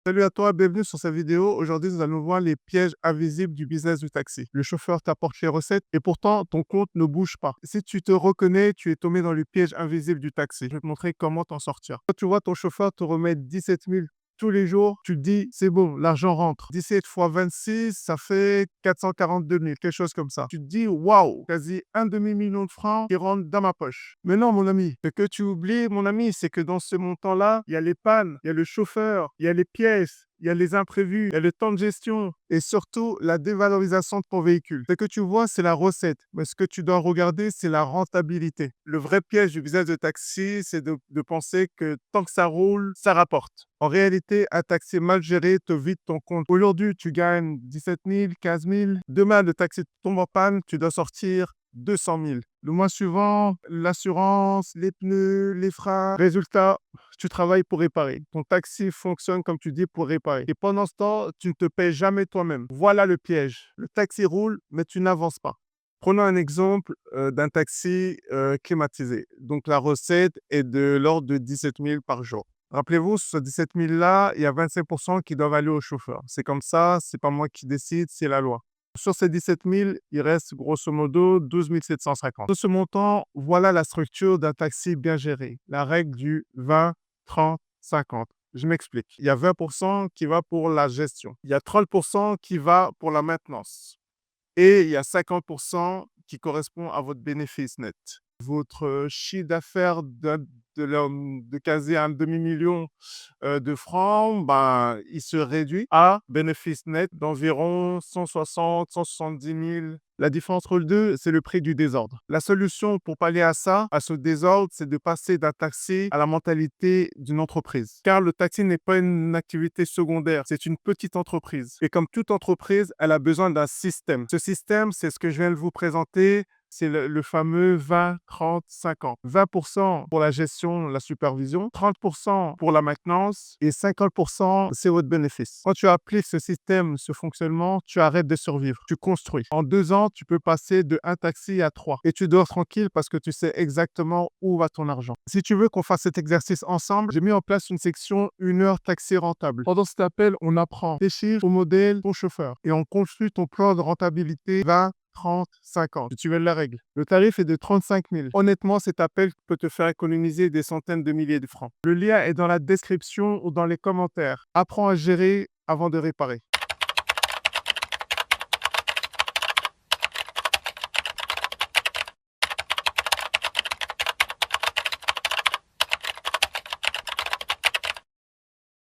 Salut à toi, bienvenue sur cette vidéo. Aujourd'hui, nous allons voir les pièges invisibles du business du taxi. Le chauffeur t'apporte les recettes et pourtant, ton compte ne bouge pas. Si tu te reconnais, tu es tombé dans le piège invisible du taxi. Je vais te montrer comment t'en sortir. Quand tu vois ton chauffeur te remettre 17 000 tous les jours, tu te dis, c'est bon, l'argent rentre. 17 fois 26, ça fait 442 000, quelque chose comme ça. Tu te dis, waouh, quasi un demi-million de francs qui rentrent dans ma poche. Mais non, mon ami, ce que tu oublies, mon ami, c'est que dans ce montant-là, il y a les pannes, il y a le chauffeur, il y a les pièces, il y a les imprévus, il y a le temps de gestion et surtout la dévalorisation de ton véhicule. Ce que tu vois, c'est la recette, mais ce que tu dois regarder, c'est la rentabilité. Le vrai piège du business de taxi, c'est de penser que tant que ça roule, ça rapporte. En réalité, un taxi mal géré te vide ton compte. Aujourd'hui, tu gagnes 17 000, 15 000. Demain, le taxi tombe en panne, tu dois sortir 200 000. Le mois suivant, l'assurance, les pneus, les freins. Résultat, tu travailles pour réparer. Ton taxi fonctionne, comme tu dis, pour réparer. Et pendant ce temps, tu ne te payes jamais toi-même. Voilà le piège. Le taxi roule, mais tu n'avances pas. Prenons un exemple d'un taxi climatisé. Donc, la recette est de l'ordre de 17 000 par jour. Rappelez-vous, sur ces 17 000-là, il y a 25% qui doivent aller au chauffeur. C'est comme ça, c'est pas moi qui décide, c'est la loi. Sur ces 17 000, il reste grosso modo 12 750. De ce montant, voilà la structure d'un taxi bien géré. La règle du 20, 30, 50. Je m'explique. Il y a 20% qui va pour la gestion. Il y a 30% qui va pour la maintenance. Et il y a 50% qui correspond à votre bénéfice net. Votre chiffre d'affaires de quasi un demi-million de francs, ben, il se réduit à bénéfice net d'environ 160, 170 000. La différence entre les deux, c'est le prix du désordre. La solution pour pallier à ça, à ce désordre, c'est de passer d'un taxi à la mentalité d'une entreprise. Car le taxi n'est pas une activité secondaire, c'est une petite entreprise. Et comme toute entreprise, elle a besoin d'un système. Ce système, c'est ce que je viens de vous présenter. C'est le fameux 20, 30, 50. 20% pour la gestion, la supervision, 30% pour la maintenance et 50% c'est votre bénéfice. Quand tu appliques ce système, ce fonctionnement, tu arrêtes de survivre. Tu construis. En 2 ans, tu peux passer de un taxi à 3. Et tu dors tranquille parce que tu sais exactement où va ton argent. Si tu veux qu'on fasse cet exercice ensemble, j'ai mis en place une section 1 heure taxi rentable. Pendant cet appel, on apprend tes chiffres, ton modèle, ton chauffeur. Et on construit ton plan de rentabilité 20, 30, 50. Tu veux la règle. Le tarif est de 35 000. Honnêtement, cet appel peut te faire économiser des centaines de milliers de francs. Le lien est dans la description ou dans les commentaires. Apprends à gérer avant de réparer.